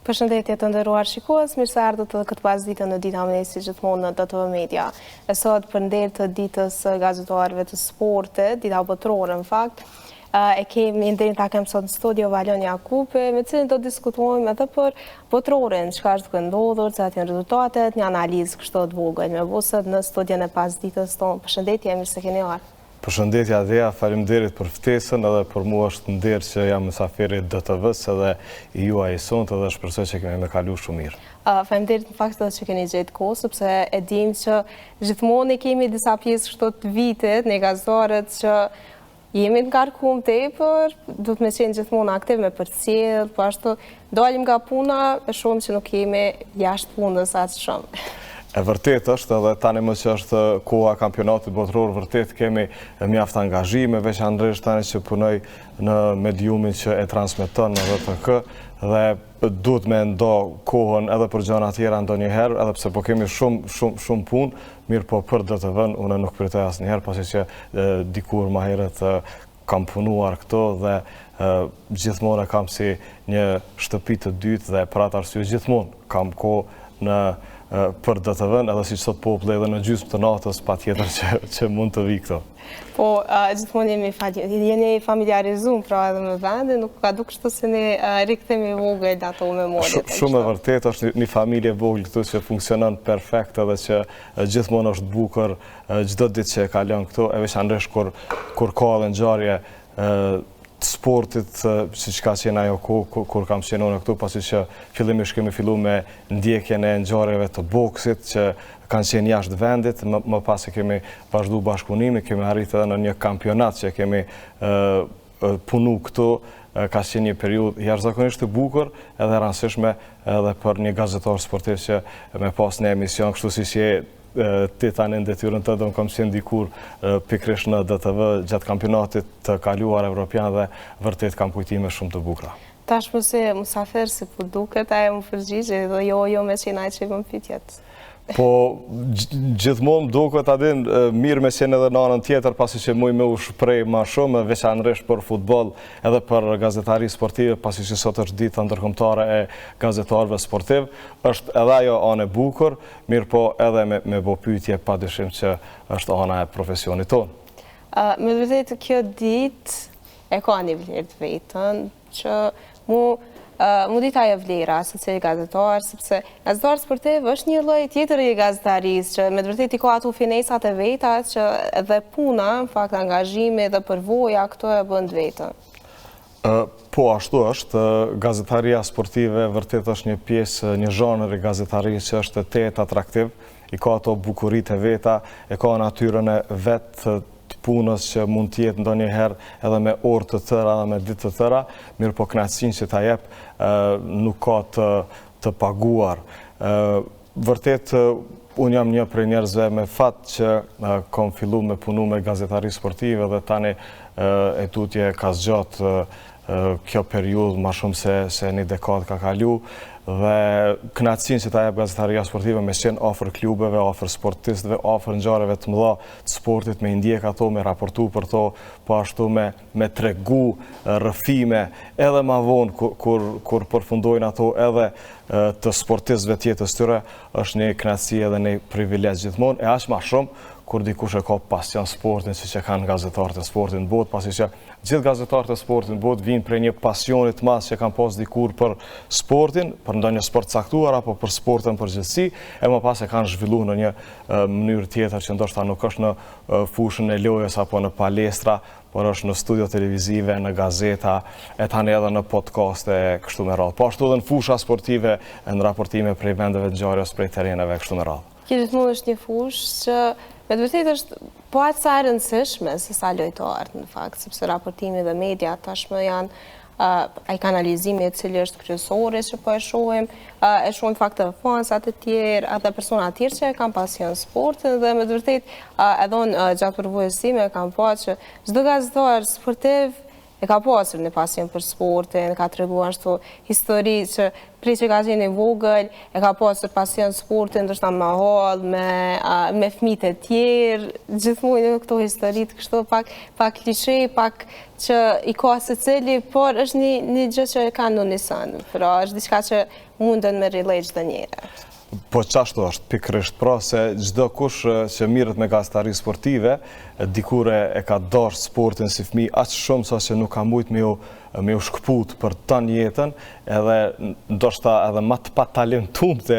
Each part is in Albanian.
Përshëndetje të nderuar shikues, mirë se ardhët edhe këtë pasdite në Dita Amnesti gjithmonë në DTV Media. E sot për nder të ditës gazetarëve të sportit, dita botërore në fakt, e kemi nderin ta kem sot në studio Valon Jakupi, me cilin do diskutojmë edhe për botëroren, çka është duke ndodhur, cilat janë rezultatet, një analizë kështu të vogël me busët në studion e pasditës tonë. Përshëndetje, mirë se keni ardhur. Përshëndetje Adea, faleminderit për ftesën, edhe për mua është nder që jam mysafiri DTV-s edhe i juaj sonte dhe shpresoj që kemi me kalu shumë mirë. Faleminderit në fakt edhe që keni gjetë kohë, sepse e dim që gjithmonë kemi disa pjesë kështu të vitit, ne gazetarët që jemi të ngarkuar tepër, duhet me qenë gjithmonë aktiv me përcjell, po ashtu dalim nga puna, e shohim që nuk jemi jashtë punës aq shumë. E vërtet është, edhe tani më që është koha kampionatit botëror, vërtet kemi mjaft angazhime, veçanërisht tani që punoj në mediumin që e transmeton në RTK dhe duhet me ndo kohën edhe për gjëra tjera ndonjëherë, edhe pse po kemi shumë punë, mirë po për DTV-n unë nuk pritoj asnjëherë, pasi që dikur më herët kam punuar këto dhe gjithmonë kam si një shtëpi të dytë dhe për atë arsye gjithmonë kam kohë për DTV-n, edhe si sot populli edhe në gjysmë të natës patjetër që mund të vi këto. Po, gjithmonë jeni familiarizuar pra edhe me vendin, nuk ka duke kështu se ne rikthemi vogël ato memorit. Shumë e vërtet është një familje vogël këtu që funksionon perfekt edhe që gjithmonë është bukur çdo ditë që e kalon këtu, e veçanërisht kur ka edhe ngjarje të sportit, siç ka qenë ajo kohë kur kam qenë unë këtu, pasi që fillimisht kemi filluar me ndjekjen e ngjarjeve të boksit që kanë qenë jashtë vendit, më pas e kemi vazhduar bashkëpunimin, kemi arritur edhe në një kampionat që kemi punu këtu, ka qenë një periudhë jashtëzakonisht të bukur, edhe e rëndësishme edhe për një gazetar sportiv që me pas në emision, kështu siç je ti tani në detyrën të do më kam qenë dikur pikrisht në DTV gjatë kampionatit të kaluar evropian dhe vërtet kam kujtime shumë të bukura. Tash më se musafir si po duket, ajo më përgjigje dhe jo me qenë ai që i bën pyetjet. Po gjithmonë duket adin mirë me qenë edhe në anën tjetër, pasi që muj me u shprej ma shumë, veçanërisht për futboll edhe për gazetari sportive, pasi që sot është dita ndërkombëtare e gazetarëve sportiv, është edhe ajo anë e bukur, mirë po edhe me bo pyetje padyshim që është ana e profesionit tonë. Me vërtet kjo ditë e ka një vlerë të vetën, që mu dita e vlera, se që i gazetar, sepse gazetar sportiv është një lloj tjetër i gazetarisë, që me të vërtet i ka ato finesat e veta, që edhe puna, në fakt angazhimi dhe përvoja, këto e bën të vetën. Po, ashtu është, gazetaria sportive vërtet është një pjesë, një zhanër i gazetarisë që është tetë atraktiv, i ka ato bukurit e veta, e ka natyrën e vetë punës që mund tjetë ndonjëherë edhe me orë të tëra dhe me ditë të tëra, mirë po kënaqësinë që ta jep nuk ka të paguar. Vërtet, unë jam një prej njerëzve me fat që kam fillu me punu me gazetari sportive dhe tani e tutje ka zgjatë kjo periudhë ma shumë se një dekadë ka kalu, dhe kënaqësinë që ta jep gazetaria sportive me qenë afër klubeve, afër sportistëve, afër ngjarjeve të mëdha të sportit, me ndjek ato, me raportu për to, po ashtu me tregu rrëfime edhe ma vonë kur përfundojnë ato edhe të sportistëve tjetës tyre, është një kënaqësi edhe një privilegj gjithmonë, e aq ma shumë kur dikush e ka pasion sportin, siç e kanë gazetarët e sportit në botë, pasi që gjithë gazetarët e sportit në botë vinë prej një pasionit mas që kanë pas dikur për sportin, për ndonjë sport caktuar apo për sportin përgjithësi, e më pas e kanë zhvilluar në një mënyrë tjetër që ndoshta nuk është në fushën e lojës apo në palestra, por është në studio televizive, në gazeta, e tani edhe në podcaste kështu me radhë. Po ashtu edhe në fusha sportive, në raportime prej vendeve të ngjarjes, prej terreneve kështu me radhë. Kjo gjithmonë është një fushë që me të vërtetë është po aq sa e rëndësishme se sa lojtarët në fakt, sepse raportimi dhe media tashmë janë ai kanalizimi i cili është kryesore që po e shohim fakt edhe fansat e tjerë, edhe persona të tjerë që e kanë pasion sportin dhe me të vërtetë edhe unë gjatë përvojës time kam pa që çdo gazetar sportiv e ka pasur një pasion për sportin, ka treguar ashtu histori që prej që ka qenë i vogël, e ka pasur pasion sportin, ndoshta me hall, me fëmijët e tjerë, gjithmonë këto historitë kështu pak klishe, pak që i ka secili, por është një gjë që ka në unison, pra është diçka që mundën me relate çdo njeri. Po qashtu është pikërisht, pra se çdo kush që mirët me gazetari sportive, dikure e ka dashur sportin si fëmijë aq shumë sa që nuk ka mujt me u shkput për tan jetën, edhe ndoshta edhe më të patalentumtë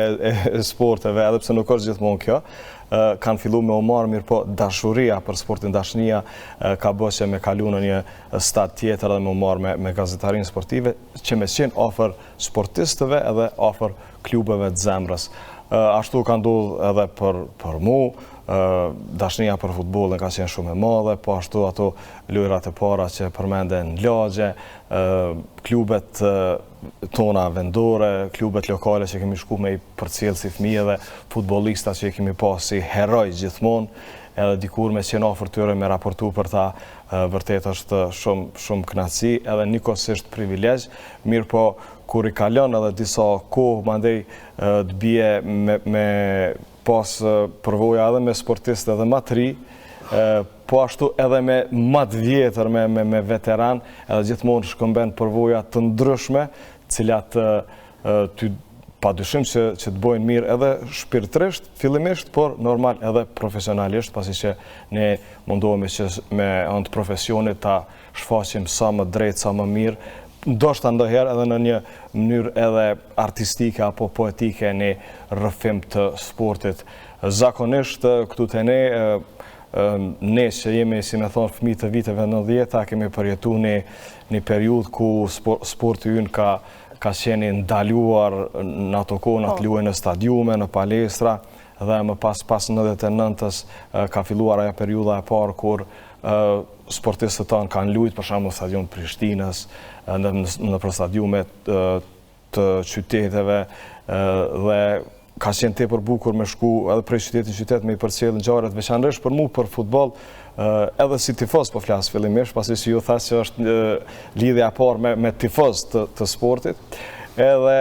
e sporteve, edhe pse nuk është gjithmonë kjo, kanë fillu me u marrë mirë, po dashuria për sportin, dashnia ka bërë që me kalu në një stad tjetër dhe me u marrë me gazetarinë sportive, që me qenë ofër sportistëve edhe ofër klubeve të zemrës. Ashtu ka ndodhur edhe për mu, dashnia për futbollin ka qenë shumë e madhe, po ashtu ato lojrat e para që përmenden në lagje, klubet tona vendore, klubet lokale që kemi shku me i përcjellë si fëmijë dhe futbollista që kemi pas si heroj gjithmonë, edhe dikur me qenë afër tyre me raportu për ta, vërtet është shumë kënaqësi, edhe njëkohësisht privilegj, mirë po kur i kalon edhe disa kohë, mandej të bie me pas përvoja edhe me sportistë edhe më të ri, po ashtu edhe me më të vjetër, me veteran, edhe gjithmonë shkëmben përvoja të ndryshme, cilat ty padyshim që të bojnë mirë edhe shpirtërisht, fillimisht, por normal edhe profesionalisht, pasi që ne mundohemi që me anë të profesionit ta shfaqim sa më drejt, sa më mirë, ndoshta ndonjëherë edhe në një mënyrë edhe artistike apo poetike në rrëfim të sportit. Zakonisht këtu te ne që jemi, si me thonë, fëmijë të viteve 90-ta, kemi përjetu një periudhë ku sporti ynë ka qenë ndaluar në ato kohë, në të luajë në stadiume, në palestra, dhe më pas 99-ës ka filluar ajo periudha e parë kur sportistët tanë kanë luajtur për shembull në stadion Prishtinës, në për stadiume të qyteteve, dhe ka qenë tepër bukur me shku edhe prej qytetit në qytet me i përcjellë ngjarjet, veçanërisht për mua për futboll, edhe si tifoz po flas fillimisht, pasi që ju thash që është lidhja e parë me tifoz të sportit, edhe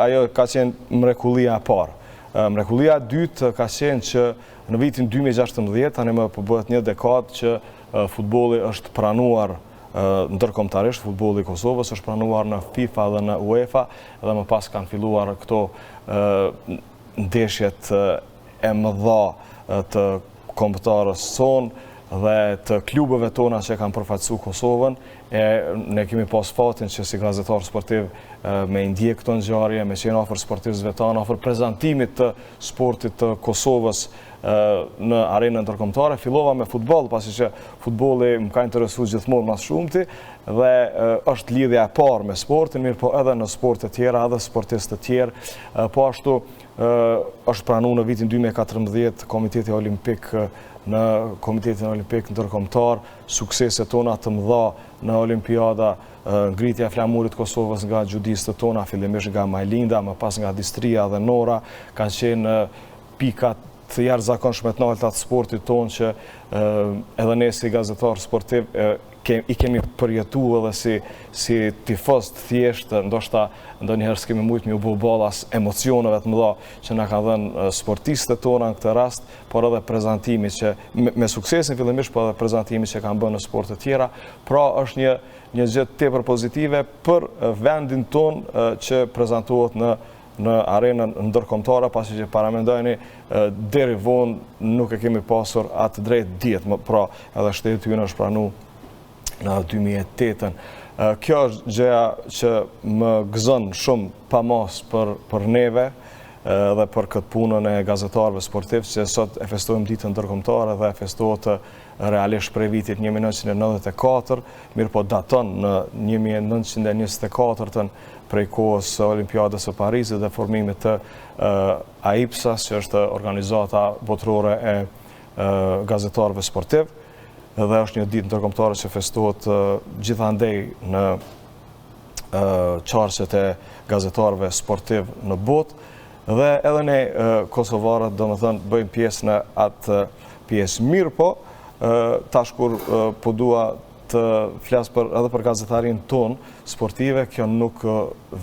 ajo ka qenë mrekullia e parë. Mrekullia e dytë ka qenë që në vitin 2016, tani më po bëhet një dekadë që futbolli është pranuar ndërkombëtarisht, futbolli i Kosovës është pranuar në FIFA dhe në UEFA, dhe më pas kanë filluar këto ndeshjet e mëdha të kombëtarës sonë dhe të klubeve tona që kanë përfaqësuar Kosovën. Ne kemi pas fatin që si gazetar sportiv me ndjek këto ngjarje, me qenë afër sportistëve tanë, afër prezantimit të sportit të Kosovës në arenën ndërkombëtare. Fillova me futboll, pasi që futbolli më ka interesuar gjithmonë më shumëti dhe është lidhja e parë me sportin, mirë po edhe në sporte tjera, edhe sportistë të tjerë. Po ashtu është pranuar në vitin 2014 Komiteti Olimpik në Komitetin Olimpik ndërkombëtar, sukseset tona të mëdha në Olimpiada, ngritja e flamurit Kosovës nga gjudistët tona, fillimisht nga Majlinda, më pas nga Distria dhe Nora, kanë qenë pikat të jashtëzakonshme të larta të sportit tonë që edhe ne si gazetar sportiv i kemi përjetuar edhe si tifoz të thjeshtë, ndoshta ndonjëherë s'kemi mujt me u bë ballas emocioneve të mëdha që na kanë dhënë sportistët tona në këtë rast, por edhe prezantimi që me suksesin fillimisht, por edhe prezantimi që kanë bërë në sporte të tjera, pra është një gjë tepër pozitive për vendin ton që prezantohet në arenën ndërkombëtare, pasi që paramendojeni deri vonë nuk e kemi pasur atë drejt dietë, pra edhe shteti ynë është pranuar në 2008-ën. Kjo është gjëja që më gëzon shumë pa mas për neve dhe për këtë punën e gazetarëve sportiv, që sot e festojmë ditën ndërkombëtare dhe e festohet realisht prej vitit 1994, mirë po daton në 1924-ën prej kohës Olimpiadës së Parisit dhe formimit të AIPSA-s, që është organizata botërore e gazetarëve sportiv, dhe është një ditë ndërkombëtare që festohet gjithandej në qarqet e gazetarëve sportiv në botë, dhe edhe ne kosovarët domethënë bëjmë pjesë në atë pjesë. Mirë po, tash kur po dua të flasë edhe për gazetarin tonë sportive, kjo nuk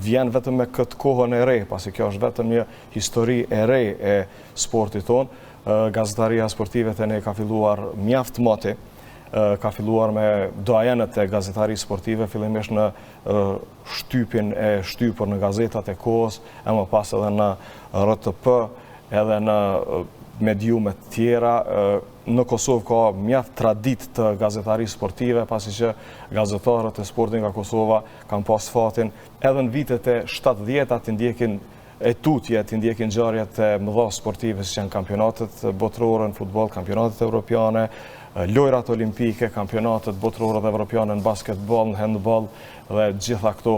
vjen vetëm me këtë kohën e re, pasi kjo është vetëm një histori e re e sportit tonë. Gazetaria sportive të ne ka filluar mjaft moti, ka filluar me doajenët e gazetarisë sportive, fillimisht në shtypin e shtypur në gazetat e kohës, e më pas edhe në RTP, edhe në mediumet tjera. Në Kosovë ka mjaft tradit të gazetarisë sportive, pasi që gazetarët e sportin nga Kosova kanë pas fatin edhe në vitet e 70-at të ndjekin e tutje të ndjekin ngjarjet e mëdha sportive, si janë kampionatet botërore në futboll, kampionatet evropiane, lojrat olimpike, kampionatet botërore dhe evropiane në basketball, në handball dhe gjitha këto.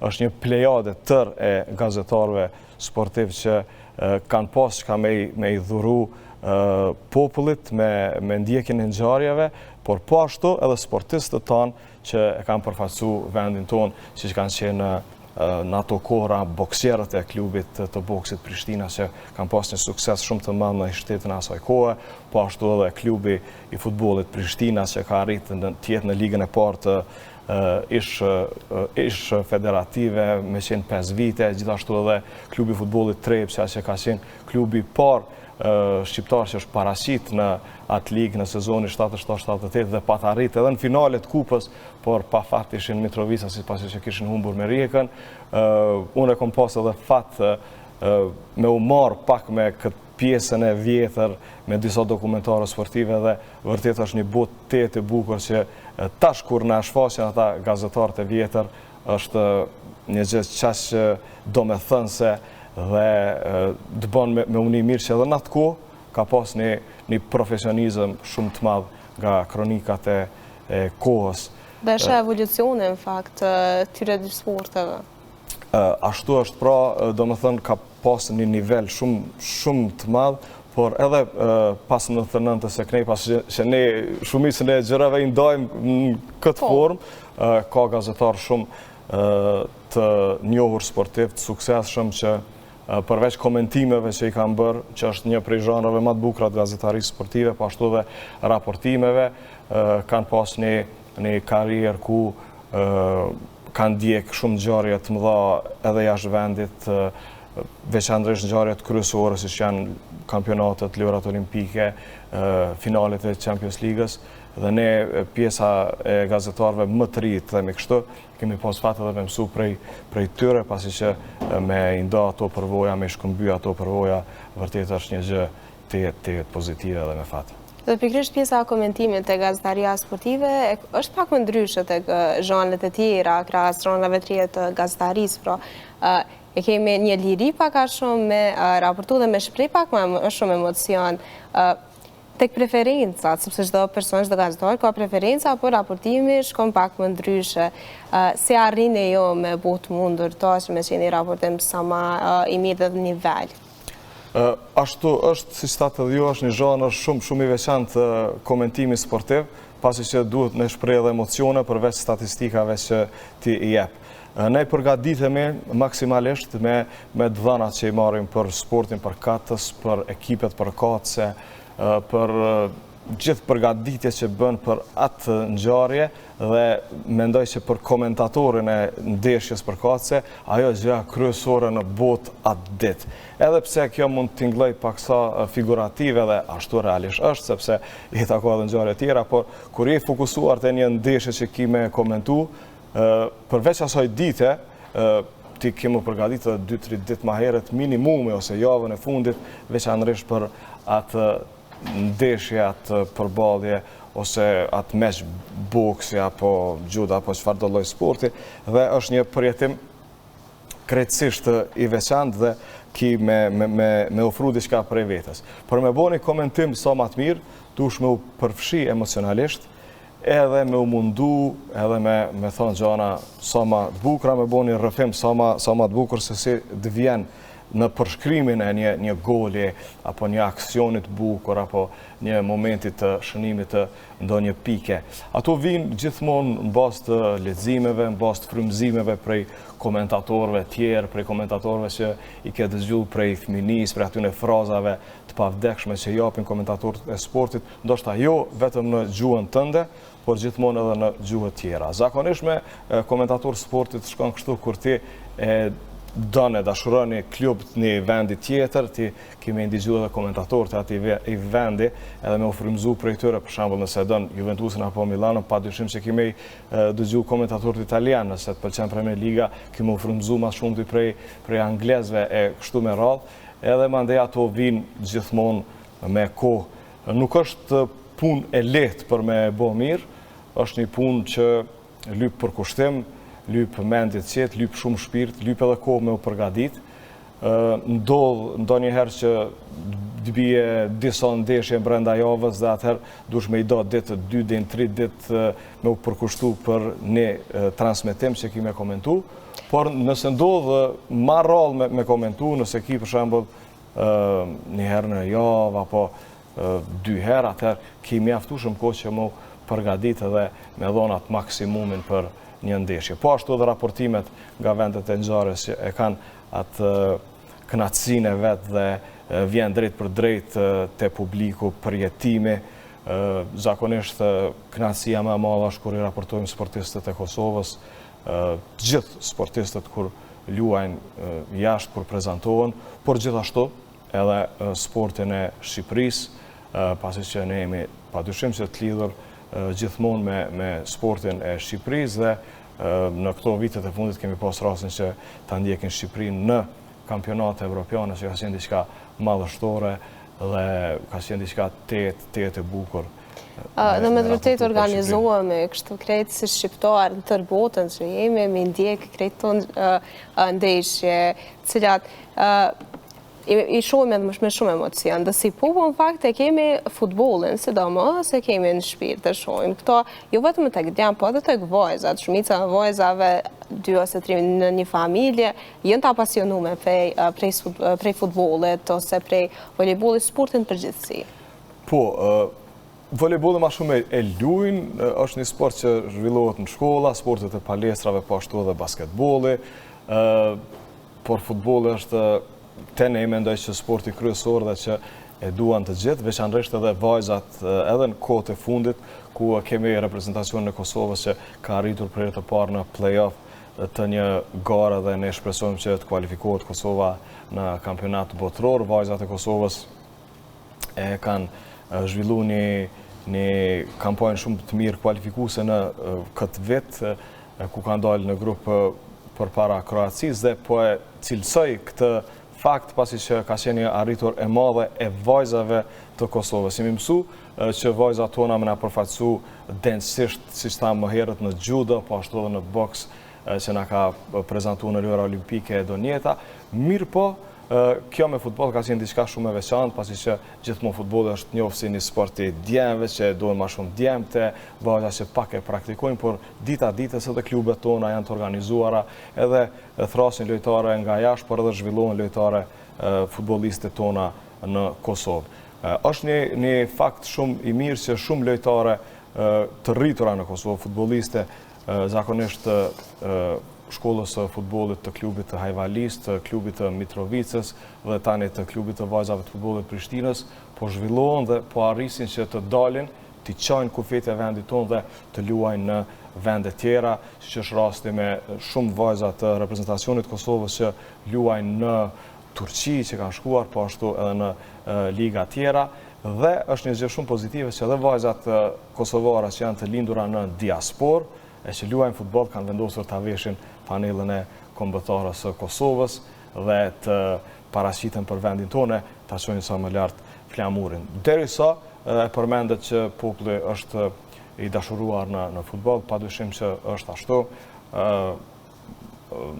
Është një plejade tër e gazetarëve sportiv që kanë pas që ka me i dhuru popullit me ndjekin e ngjarjeve, por po ashtu edhe sportistët tanë që e kanë përfaqësu vendin tonë, që kanë qenë në ato kohra boksierët e klubit të boksit Prishtina, që kanë pas një sukses shumë të madh në shtetin e asaj kohe, po ashtu edhe klubi i futbollit Prishtina, që ka arritur të jetë në ligën e parë të ish federative me qenë 5 vite, gjithashtu edhe klubi i futbollit Trepça, që ka qenë klubi i parë shqiptar që është paraqit në atë ligë në sezonin 77-78 dhe pa të arritë edhe në finalet kupës, por pa fat ishin Mitrovica, si pasi që kishin humbur me Rijekën. Unë e kom pas edhe fat me u marr pak me këtë pjesën e vjetër me disa dokumentare sportive dhe vërtet është një botë e bukur që tash kur na shfaqen ata gazetarët e vjetër, është një gjë që do me thënë se dhe të bën me uni mirë që edhe në atë kohë ka pas një profesionizëm shumë të madh nga kronikat e kohës. Dhe është evolucione, në fakt, tyre dy sporteve. Ashtu është pra, do me thënë, ka pas një nivel shumë të madh, por edhe pas 99-ës se knej, pas që ne shumicën e gjërave i ndajmë në këtë formë, ka gazetarë shumë të njohur sportiv, të suksesshëm që përveç komentimeve që i kanë bërë, që është një prej zhanrave më të bukura të gazetarisë sportive, po ashtu dhe raportimeve, kanë pas një karrierë ku kanë ndjek shumë ngjarje të mëdha edhe jashtë vendit, veçanërisht ngjarjet kryesore, siç janë kampionatet, lojrat olimpike, finalet e Champions League-s, dhe ne pjesa e gazetarëve më të ri, themi kështu, kemi pas fat edhe me mësu prej tyre, pasi që me i nda ato përvoja, me shkëmby ato përvoja, vërtet është një gjë të pozitive edhe me fat. Dhe pikërisht pjesa e komentimit të gazetaria sportive është pak më ndryshe tek zhanret e tjera, krahas zhanrave të tjera të gazetarisë, pra e kemi një liri pak a shumë me raportu dhe me shpreh pak më shumë emocion. Tek preferencat, sepse çdo person, çdo gazetar ka preferenca, por raportimi shkon pak më ndryshe. Si arrini jo me botë mundur tash me qenë raportim sa më i mirë dhe nivel? Ashtu është, si statë edhe ju, është një zhanër shumë i veçantë komentimi sportiv, pasi që duhet me shpreh edhe emocione përveç statistikave që ti i jep. Ne përgatitemi maksimalisht me dhënat që i marrim për sportin përkatës, për ekipet përkatëse, për gjithë përgatitje që bën për atë ngjarje dhe mendoj që për komentatorin e ndeshjes përkatëse, ajo gjëja kryesore në botë atë ditë. Edhe pse kjo mund të tingëlloj paksa figurative dhe ashtu realisht është, sepse i ka edhe ngjarje tjera, por kur je fokusuar te një ndeshje që ki me komentu, përveç asaj dite, ti kemi përgatitur 2-3 ditë më herët minimumi ose javën e fundit, veçanërisht për atë ndeshje, atë përballje ose atë meç boksi apo judo apo çfarë do lloj sporti, dhe është një përjetim krejtësisht i veçantë dhe ki me ofru diçka prej vetes. Por me bëni komentim sa më të mirë, dush me u përfshi emocionalisht, edhe me u mundu, edhe me thonë gjana sa më të bukura, me bëni rrëfim sa më të bukur se si të vjen në përshkrimin e një goli, apo një aksionit bukur, apo një momentit të shënimit të ndonjë pike. Ato vinë gjithmonë në bazë të leximeve, në bazë të frymëzimeve prej komentatorëve tjerë, prej komentatorëve që i ke dëgjuar prej fëminisë, prej atyne frazave të pavdekshme që japin komentatorët e sportit, ndoshta jo vetëm në gjuhën tënde, por gjithmonë edhe në gjuhë tjera. Zakonisht me komentator sportit shkon kështu kur ti e dashuron një klub të një vendi tjetër, ti kemi ndigju edhe komentatorët e atij vendi, edhe me u frymëzu prej tyre, për shembull nëse don Juventusin apo Milanon, padyshim se kemi dëgju komentatorët italianë, nëse të pëlqen Premier Liga, kemi u frymëzu më shumë prej anglezëve e kështu me radhë, edhe mandej ato vinë gjithmonë me kohë. Nuk është punë e lehtë për me bo mirë, është një punë që lyp për kushtim, lyp mendje të qetë, lyp shumë shpirt, lyp edhe kohë me u përgadit. Ndonjëherë që të bie disa ndeshje brenda javës dhe atëherë dush me i do ditë 2 deri 3 ditë me u përkushtu për një transmetim që ki me komentu, por nëse ndodh ma rrallë me komentu, nëse ki për shembull një herë në javë apo 2 herë, atëherë ki mjaftueshëm kohë që mu përgadit edhe me dhonat maksimumin për një ndeshje. Po ashtu edhe raportimet nga vendet e ngjarjes që e kanë atë kënaqësinë e vet dhe vjen drejt për drejt te publiku, përjetimi. Zakonisht kënaqësia më e madhe është kur i raportojmë sportistët e Kosovës, të gjithë sportistët kur luajnë jashtë, kur prezantohen, por gjithashtu edhe sportin e Shqipërisë, pasi që ne jemi padyshim që të lidhur gjithmonë me sportin e Shqipërisë dhe në këto vitet e fundit kemi pas rastin që ta ndjekin Shqipërinë në kampionate evropiane, që ka qenë diçka madhështore dhe ka qenë diçka tetë e bukur. Dhe me të vërtet organizohemi kështu krejtë si shqiptarë në tërë botën që jemi, me ndjekë krejtë tonë ndeshje, cilat i shohim edhe me shumë emocion. Dhe si po në fakt e kemi futbolin, sidomos e kemi në shpirt të shohim. Këto jo vetëm tek djam, po edhe tek vajzat, shumica e vajzave 2 ose 3 në një familje janë të apasionume prej futbollit ose prej volejbollit, sportin përgjithësi. Po, volejbolli ma shumë e luajnë, është një sport që zhvillohet në shkolla, sportet e palestrave, po ashtu edhe basketbolli, por futbolli është te ne mendoj që sporti kryesor dhe që e duan të gjithë, veçanërisht edhe vajzat edhe në kohët e fundit, ku kemi reprezentacionin e Kosovës që ka arritur për herë të parë në play-off të një gare dhe ne shpresojmë që të kualifikohet Kosova në kampionat botror. Vajzat e Kosovës e kanë zhvillu një kampanjë shumë të mirë kualifikuese në këtë vit, ku kanë dalë në grup përpara Kroacisë dhe po e cilësoj këtë fakt pasi që ka qenë një arritur e madhe e vajzave të Kosovës. Jemi mësu që vajzat tona më na përfaqësu densisht, siç thamë më herët, në judo, po ashtu edhe në boks që na ka prezantuar në Lojra Olimpike e Donjeta. Mirë po, kjo me futboll ka qenë diçka shumë e veçantë, pasi që gjithmonë futbolli është njohur si një sport i djemve, që duhen më shumë djemte, vajza që pak e praktikojnë, por dita ditës edhe klubet tona janë të organizuara, edhe thrasin lojtare nga jashtë, por edhe zhvillohen lojtare futbollistët tona në Kosovë. Është një fakt shumë i mirë që shumë lojtare të rritura në Kosovë, futbolliste, zakonisht shkollës së futbollit të klubit të Hajvalis, të klubit të Mitrovicës dhe tani të klubit të vajzave të futbollit Prishtinës, po zhvillohen dhe po arrisin që të dalin, të çojnë kufjet e vendit tonë dhe të luajnë në vende tjera, që është rasti me shumë vajza të reprezentacionit Kosovës që luajnë në Turqi, që kanë shkuar, po ashtu edhe në liga tjera. Dhe është një gjë shumë pozitive që edhe vajzat kosovare që janë të lindura në diasporë, e që luajnë futboll, kanë vendosur të aveshin panelën e kombëtarës së Kosovës dhe të paraqiten për vendin tonë, ta çojnë sa më lart flamurin. Derisa e përmendet që populli është i dashuruar në futboll, padyshim që është ashtu.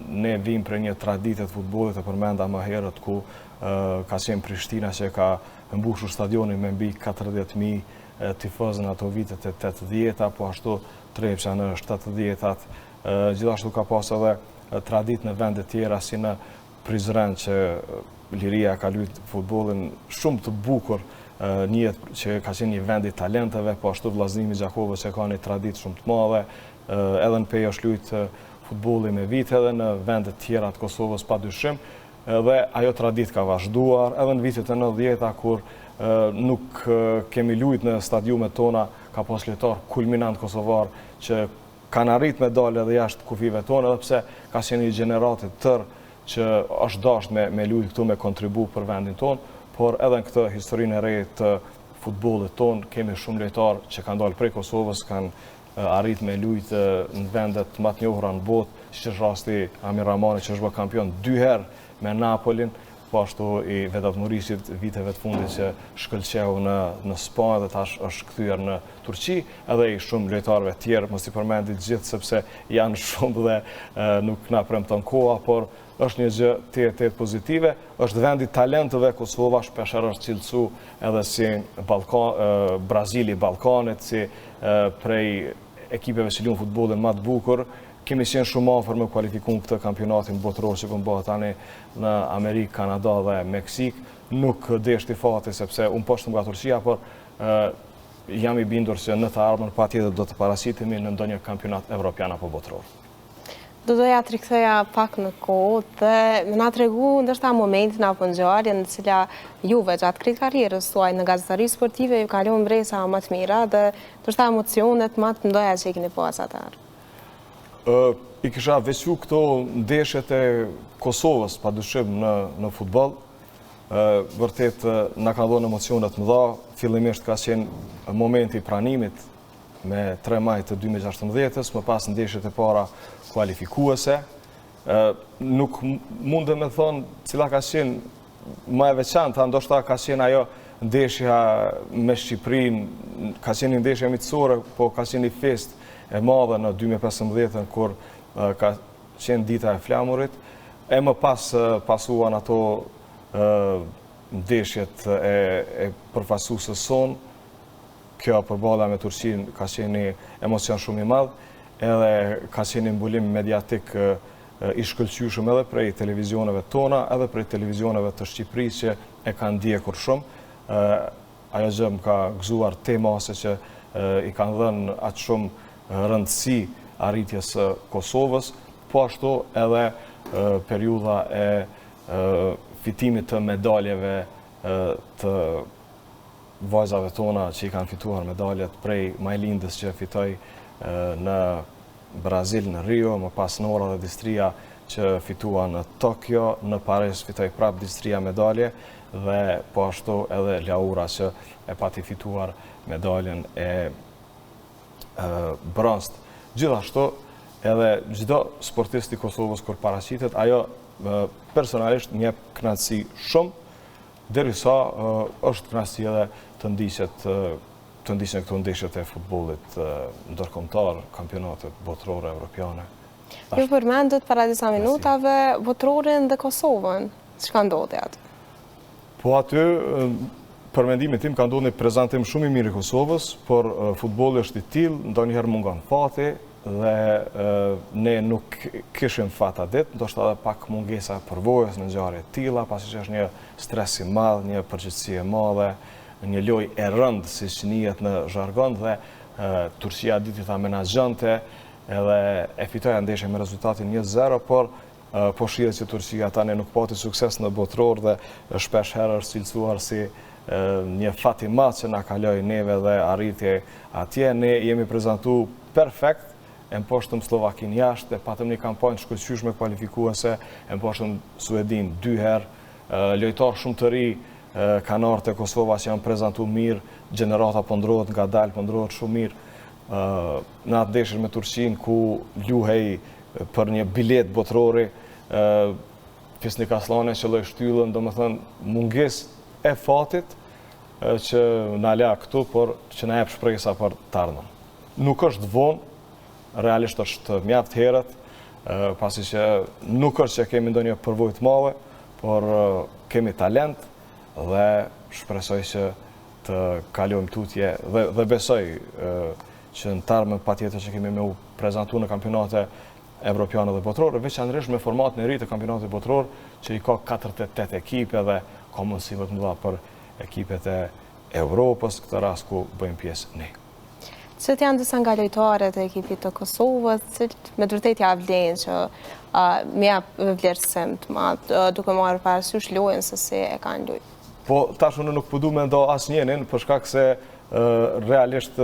Ne vim për një traditë të futbollit, e përmenda më herët, ku ka qenë Prishtina që ka mbushur stadionin me mbi 40.000 tifozë në ato vitet e 80-ta, po ashtu Trepça në 70-tat. Gjithashtu ka pas edhe traditë në vende tjera si në Prizren që Liria ka luajtur futbollin shumë të bukur, njët që ka qenë një vend i talenteve, po ashtu Vllaznimi Gjakovës që ka një traditë shumë të madhe, edhe në Pej është luajtur futbolli me vite edhe në vendet tjera të Kosovës padyshim, dhe ajo traditë ka vazhduar edhe në vitet e 90-ta kur nuk kemi luajtur në stadiumet tona, ka pas lojtar kulminant kosovar që kanë arrit medalje edhe jashtë kufive tonë, edhe pse ka qenë një gjeneratë të tërë që është dashur me luajtë këtu, me kontribu për vendin tonë, por edhe në këtë historinë e re të futbollit tonë kemi shumë lojtarë që kanë dalë prej Kosovës, kanë arrit me luajtë në vendet më të njohura në botë, siç është rasti Amir Ramani që është bërë kampion 2 herë me Napolin, po ashtu i Vedat Muriçit viteve të fundit që shkëlqeu në Spanjë dhe tash është kthyer në Turqi, edhe i shumë lojtarëve tjerë, mos i përmendi gjithë sepse janë shumë dhe nuk na premton koha, por është një gjë të pozitive, është vendi talenteve, Kosova shpeshherë është cilësu edhe si Brazili Ballkanit, si prej ekipeve që luajnë futbollin më të bukur. Kemi qenë shumë afër me kualifikun këtë kampionatin botëror që bëhet tani në Amerikë, Kanada dhe Meksik. Nuk deshti fati sepse unë poshtëm nga Turqia, por jam i bindur se në të ardhmen patjetër do të paraqitemi në ndonjë kampionat evropian apo botëror. Do doja të riktheja pak në kohë dhe më na tregu ndoshta momentin apo ngjarjen në cila juve gjatë krejt karrierës tuaj në gazetari sportive ju kalon mbresa më të mira dhe ndoshta emocionet më të mëdha që keni pas atëherë. I kisha veçu këto ndeshjet e Kosovës, padyshim në futboll. Vërtet na ka dhënë emocione të mëdha. Fillimisht ka qenë momenti i pranimit me 3 maj të 2016-s, më pas ndeshjet e para kualifikuese. Nuk mundem me thonë cila ka qenë më e veçantë, ndoshta ka qenë ajo ndeshja me Shqipërinë, ka qenë një ndeshje miqësore, po ka qenë një fest e madhe në 2015 kur ka qenë dita e flamurit. E më pas pasuan ato ndeshjet e përfaqësuesës son. Kjo përballja me Turqinë ka qenë një emocion shumë i madh, edhe ka qenë një mbulim mediatik i shkëlqyeshëm edhe prej televizioneve tona, edhe prej televizioneve të Shqipërisë që e kanë ndjekur shumë. Ajo gjë më ka gëzuar temase që i kanë dhënë atë shumë rëndësi arritjes së Kosovës, po ashtu edhe periudha e fitimit të medaljeve të vajzave tona që i kanë fituar medaljet prej Majlindës që fitoi në Brazil, në Rio, më pas Nora dhe Distria që fitua në Tokyo, në Paris fitoi prap Distria medalje dhe po ashtu edhe Laura që e pati fituar medaljen e bronzt. Gjithashtu edhe çdo sportist i Kosovës kur paraqitet, ajo personalisht më jep kënaqësi shumë, derisa është kënaqësi edhe të ndiqen këto ndeshjet e futbollit ndërkombëtar, kampionatet botërore evropiane. Ju përmendët para disa minutave botërorin dhe Kosovën. Çka ndodhi aty? Po aty për mendimin tim ka ndodhur një prezantim shumë i mirë i Kosovës, por futbolli është i tillë, ndonjëherë mungon fati dhe ne nuk kishim fat atë ditë, ndoshta edhe pak mungesa përvojës në ngjarje të tilla, pasi që është një stres i madh, një përgjegjësi e madhe, një lojë e rëndë siç njihet në zhargon dhe Turqia ditë ta menaxhonte edhe e fitoi ndeshjen me rezultatin 1-0, por po shihet se Turqia tani nuk pati sukses në botëror dhe shpesh herë është cilësuar si një fat i madh që na kaloi neve dhe arritje atje. Ne jemi prezantuar perfekt, e mposhtëm Slovakin jashtë, e patëm një kampanjë shkëlqyeshme kualifikuese, e mposhtëm Suedin 2 herë, lojtarë shumë të ri kanë ardhur te Kosova që janë prezantuar mirë, gjenerata po ndrohet ngadalë, po ndrohet shumë mirë. Në atë ndeshje me Turqinë ku luhej për një bilet botërori, Fisnik Aslani që lloj shtyllën, domethënë mungesë e fatit që na la këtu, por që na jep shpresa për të ardhmen. Nuk është vonë, realisht është mjaft herët, pasi që nuk është që kemi ndonjë përvojë të madhe, por kemi talent dhe shpresoj që të kalojmë tutje dhe besoj që në të ardhmen patjetër që kemi me u prezantuar në kampionate evropiane dhe botërore, veçanërisht me formatin e ri të kampionatit botror, që i ka 48 ekipe dhe ka mundësi më të mëdha për ekipet e Europës, këtë rast ku bëjmë pjesë ne. Cilët janë disa nga lojtarët e ekipit të Kosovës, cilët me vërtet ja vlen që me vlerësim të madh, duke marrë parasysh lojën se si e kanë lujtë. Po tash unë nuk po du me ndo asnjënin, për shkak se realisht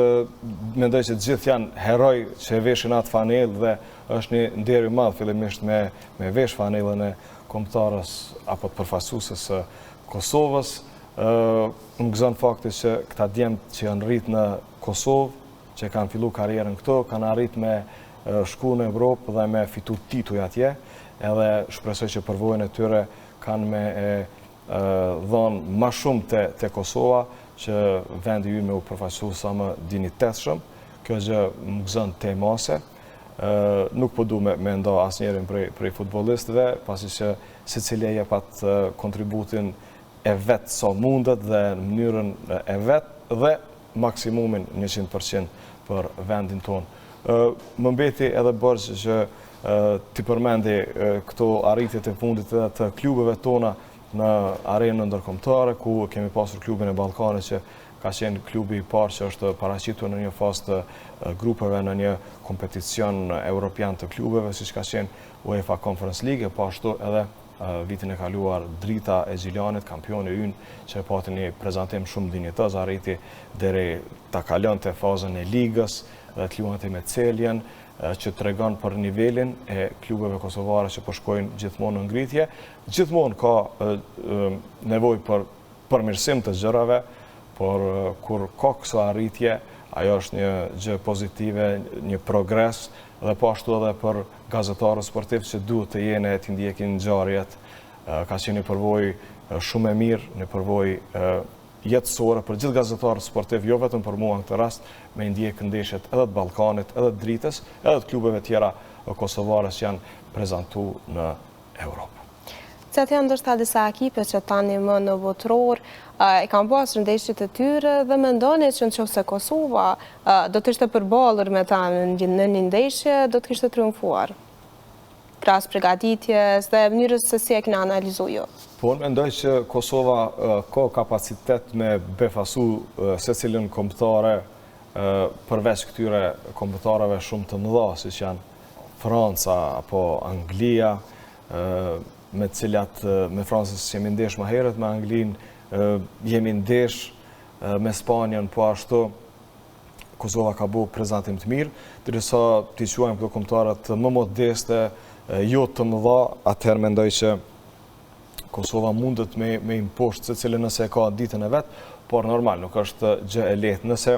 mendoj që gjithë janë heroj që e veshin atë fanellë dhe është një nder i madh fillimisht me vesh fanellën e kombëtarës apo të përfaqësuesës së Kosovës. Më gëzon fakti që këta djemt që janë rritë në Kosovë, që kanë fillu karrierën këto, kanë arrit me shku në Evropë dhe me fitu tituj atje, edhe shpresoj që përvojën e tyre kanë me dhonë ma shumë të Kosova, që vendi ju me u përfaqësu sa më dinitetshëm. Kjo gjë më gëzon temase. Nuk po du me ndo asnjërin prej futbolistëve, pasi që secili jep atë kontributin e vetë sa mundet dhe në mënyrën e vetë dhe maksimumin 100% për vendin tonë. Më mbeti edhe bërgjë që t'i përmendi këto arritjet e fundit edhe të klubeve tona në arenën ndërkombëtare, ku kemi pasur klubin e Ballkanit që ka qenë klubi i parë që është paraqitur në një fazë të grupeve në një kompeticion europian të klubeve, siç ka qenë UEFA Conference League, po ashtu edhe vitin e kaluar Drita e Gjilanit, kampioni ynë, që pati një prezantim shumë dinjitoz, arriti deri ta kalonte fazën e ligës dhe të luante me Celjen, që të regon për nivelin e klubeve kosovare që po shkojnë gjithmonë në ngritje. Gjithmonë ka nevojë për përmirësim të gjërave, por kur ka këso arritje, ajo është një gjë pozitive, një progres, dhe po ashtu edhe për gazetarët sportiv që duhet të jene të ndjekin ngjarjet. Ka qenë një përvojë shumë e mirë, një përvojë jetësore për gjithë gazetarët sportiv, jo vetëm për mua në këtë rast, me ndjekë ndeshjet edhe të Ballkanit, edhe të Dritës, edhe të klubeve tjera kosovare që janë prezantu në Europë. Cilat janë ndoshta disa ekipe që tani më në botror e kanë pasur ndeshjet e tyre dhe mendoni që nëse Kosova do të ishte përballur me ta në një ndeshje, do të kishte triumfuar? Krahas përgatitjes dhe mënyrës se si e keni analizuar ju. Po, unë mendoj që Kosova ka kapacitet me befasu secilin kombëtare përveç këtyre kombëtareve shumë të mëdha, siç janë Franca apo Anglia, me cilat me Francën jemi ndesh më herët, me Anglinë jemi ndesh, me Spanjën po ashtu. Kosova ka bu prezantim të mirë, derisa t'i quajmë këto kombëtarët më modeste, jo të mëdha, atëherë mendoj që Kosova mundet me imposht secili nëse e ka ditën e vetë, por normal, nuk është gjë e lehtë. Nëse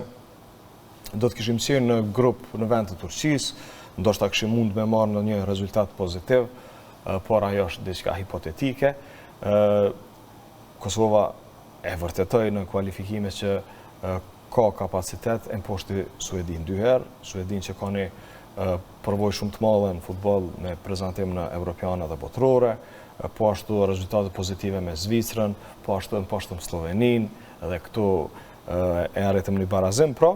do të kishim qenë në grup në vend të Turqisë, ndoshta kishim mund me marrë në një rezultat pozitiv, por ajo është diçka hipotetike. Kosova e vërtetoi në kualifikime që ka kapacitet, e mposhti Suedin 2 herë, Suedin që ka një përvojë shumë të madhe në futboll me prezantim në Europiane dhe botrore, po ashtu rezultate pozitive me Zvicrën, po ashtu në poshtëm Sloveninë, dhe këtu e arritëm një barazim, pra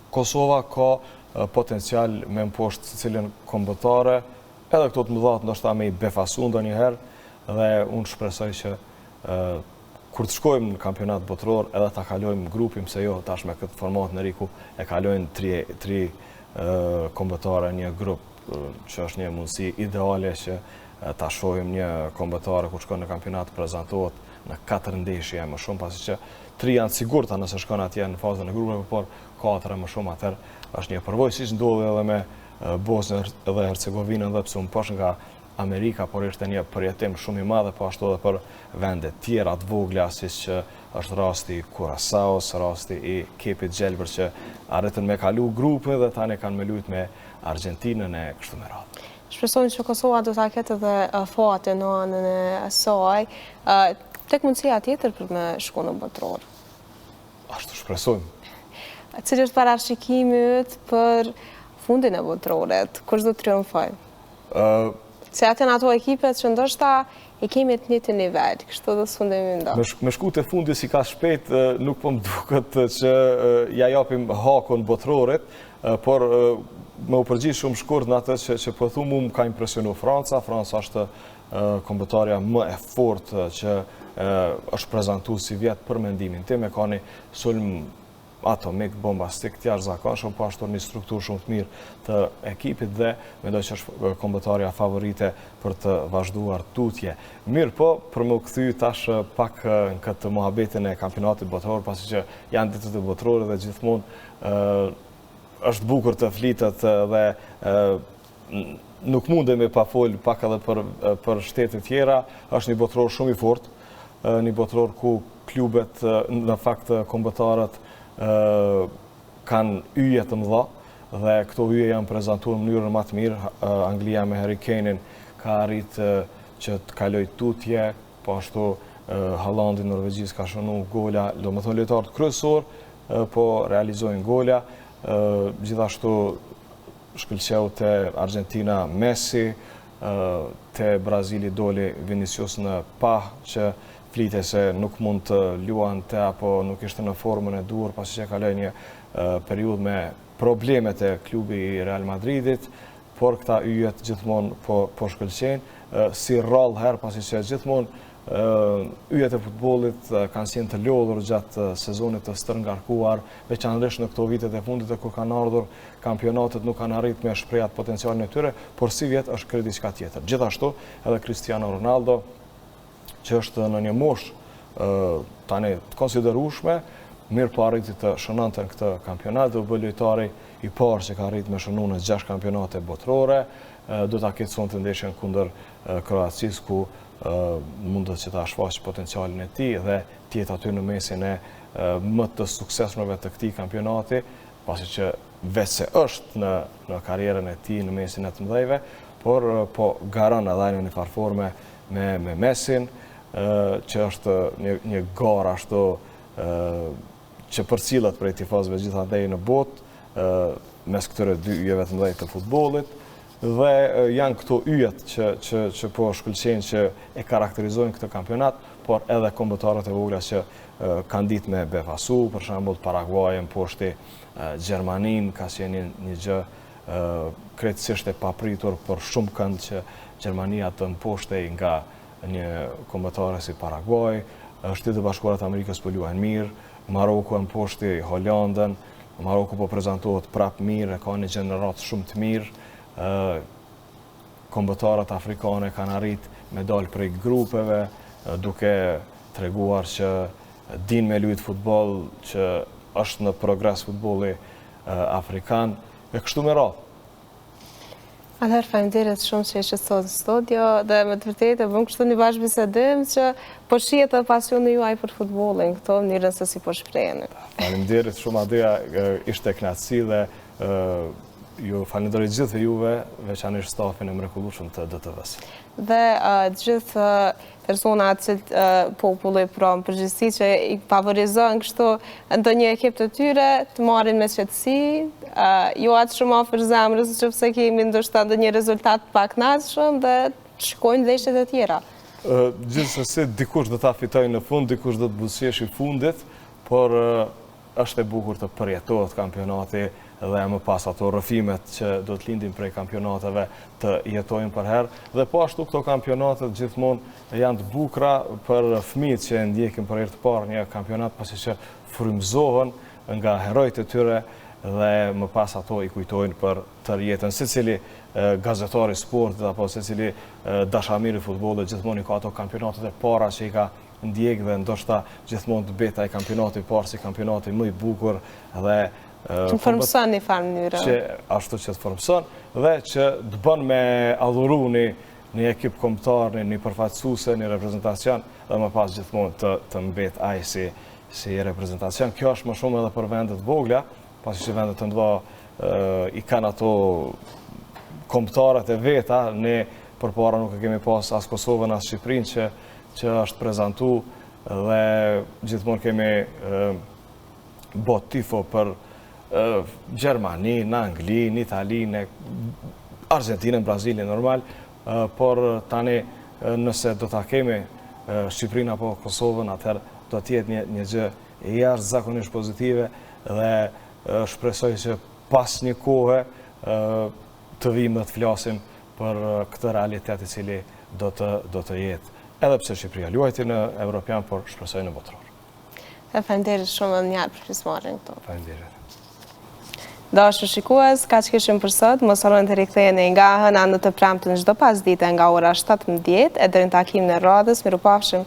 Kosova ka potencial me mposht cilin kombëtare, edhe këto të mëdhat ndoshta me i befasu ndonjëherë, dhe unë shpresoj që kur të shkojmë në kampionat botror, edhe ta kalojmë grupim, se jo tash me këtë format në riku e kalojnë tri kombëtare një grup, që është një mundësi ideale që ta shohim një kombëtare kur shkon në kampionat prezantohet në 4 ndeshje më shumë, pasi që 3 janë sigurta nëse shkon atje në fazën e grupeve, por 4 më shumë, atëherë është një përvojë, siç ndodhi edhe me Bosnjën dhe Hercegovinën, dhe pse poshtë nga Amerika, por ishte një përjetim shumë i madh, po ashtu edhe për vende tjera të vogla, siç është rasti i Curaçaos, rasti i Kepit Gjelbër që arritën me kalu grupe dhe tani kanë me luajtur me Argjentinën e kështu me radhë. Shpresojmë që Kosova do ta ketë edhe fatin në anën e saj, tek mundësia tjetër për me shku në botror. Ashtu shpresojmë. Cili është parashikimi yt për fundin e botroret? Kush do të triumfojë? Se atë në ato ekipet që ndoshta i kemi të njëjtin nivel, kështu do sfundemi ndo. Me shku te fundi si ka shpejt, nuk po më duket që ja japim hakun botrorit, por me u përgjith shumë shkurt në atë që po thumu më ka impresionu Franca. Franca është kombëtarja më e fortë që është prezentu si vjetë për mendimin tim, e ka një sulm atomik, bombastik, tjarë zakonshëm, po ashtu një strukturë shumë të mirë të ekipit dhe mendoj që është kombëtarja favorite për të vazhduar tutje. Mirë po, për më këthy tash pak në këtë muhabetin e kampionatit botror, pasi që janë ditët e botrore dhe gjithmonë është bukur të flitet dhe nuk mundemi pa folë pak edhe për shtetet tjera, është një botror shumë i fort, një botror ku klubet, në fakt kombëtarët, kanë yje të mëdha dhe këto yje janë prezentuar në mënyrën më të mirë. Anglia me Harry Kanein ka arritë që të kaloj tutje, po ashtu Hollandi Norvegjis ka shënu gola, do më thonë lojtarët kryesor, po realizojnë gola. Gjithashtu shkëlqeu te Argentina Messi, te Brazili doli Vinicius në pah që flite se nuk mund të luante apo nuk ishte në formën e duhur pasi që kaloi një periudhë me problemet e klubi i Real Madridit, por këta yjet gjithmonë po shkëlqejnë si rrallë herë pasi që gjithmonë yjet e futbollit kanë qenë të lodhur gjatë sezonit të stërngarkuar, veçanërisht në këto vitet e fundit kur kanë ardhur kampionatet nuk kanë arritur me shprehjet potencialin e tyre, por si vjet është kredi diçka tjetër. Gjithashtu edhe Cristiano Ronaldo që është në një moshë tani të konsiderueshme, mirë po arriti të shënonte në këtë kampionat dhe u bë lojtari i parë që ka arritur me shënu në 6 kampionate botrore, do ta ketë sonte ndeshjen kundër Kroacisë ku mundet që ta shfaqë potencialin e tij dhe të jetë aty në mesin e më të suksesshmëve të këtij kampionati, pasi që vetë se është në karrierën e tij në mesin e të mëdhejve, por po garon edhe në një farë forme me Messin, që është një garë ashtu që përcillet prej tifozëve gjithandej në botë mes këtyre dy yjeve të mëdhenj të futbollit dhe janë këto yjet që po shkëlqejnë që e karakterizojnë këtë kampionat, por edhe kombëtarët e vogla që kanë ditë me befasu, për shembull Paraguayin poshti Gjermanin, ka qenë një gjë krejtësisht e papritur për shumë kënd që Gjermania të mposhtej nga një kombëtare si Paraguay, Shtetet e Bashkuara të Amerikës po luajnë mirë, Maroku e mposhti Holandën, Maroku po prezantohet prapë mirë, ka një gjenerat shumë të mirë, kombëtarët afrikane kanë arritë me dalë prej grupeve, duke treguar që din me lujt futboll, që është në progres futbolli afrikan, e kështu me radhë. Atëherë faleminderit shumë që ishte sot në studio dhe me të vërtetë bëm kështu një bashkëbisedim që po shihet edhe pasioni juaj për futbollin, këto mënyrën se si po shpreheni. Faleminderit shumë Adeja, ishte kënaqësi dhe ju falenderoj gjithë juve, veçanërisht stafin e mrekullueshëm të DTV-s. Dhe gjithë personat që populli pranë përgjithësi që i favorizojnë kështu ndonjë ekip të tyre të marrin me qetësi, jo atë shumë afër zemrës nëse kemi ndoshta ndonjë rezultat pak kënaqshëm dhe shkojnë ndeshjet e tjera. Gjithsesi dikush do ta fitojë në fund, dikush do të buzëqesh i fundit, por është e bukur të përjetohet kampionati dhe më pas ato rrëfimet që do të lindin prej kampionateve të jetojnë për herë. Dhe po ashtu këto kampionatet gjithmonë janë të bukura për fëmijët që ndjekin për herë të parë një kampionat, pasi që frymëzohen nga herojtë e tyre dhe më pas ato i kujtojnë për tërë jetën. Secili gazetari sportit apo secili dashamir i futbollit gjithmonë ka ato kampionatet e para që i ka ndjek dhe ndoshta gjithmonë të beta i kampionati i parë si kampionati më i bukur dhe të formëson një farë mënyrë. Ashtu që të formëson dhe që të bën me adhuru një ekip kombëtar, një përfaqësuese, një reprezentacion dhe më pas gjithmonë të mbet ai si reprezentacion. Kjo është më shumë edhe për vendet vogla, pasi që vendet të mëdha i kanë ato kombëtarët e veta, ne përpara nuk e kemi pas as Kosovën as Shqipërinë që është prezantu dhe gjithmonë kemi bot tifo për Gjermani, në Angli, në Itali, në Argentinë, në Brazili, normal, por tani nëse do ta kemi Shqipërinë apo Kosovën, atëherë do të jetë një gjë e jashtëzakonisht pozitive dhe shpresoj që pas një kohe të vim dhe të flasim për këtë realitet i cili do të jetë. Edhe pse Shqipëria luajti në Evropian, por shpresoj në botror. Faleminderit shumë edhe një herë për pjesëmarrjen këtu. Faleminderit. Dashur shikues, ka që kishim për sot, mos harroni të riktheheni nga hëna në të premten çdo pasdite nga ora 17 e deri në takimin e radhës. Mirupafshim.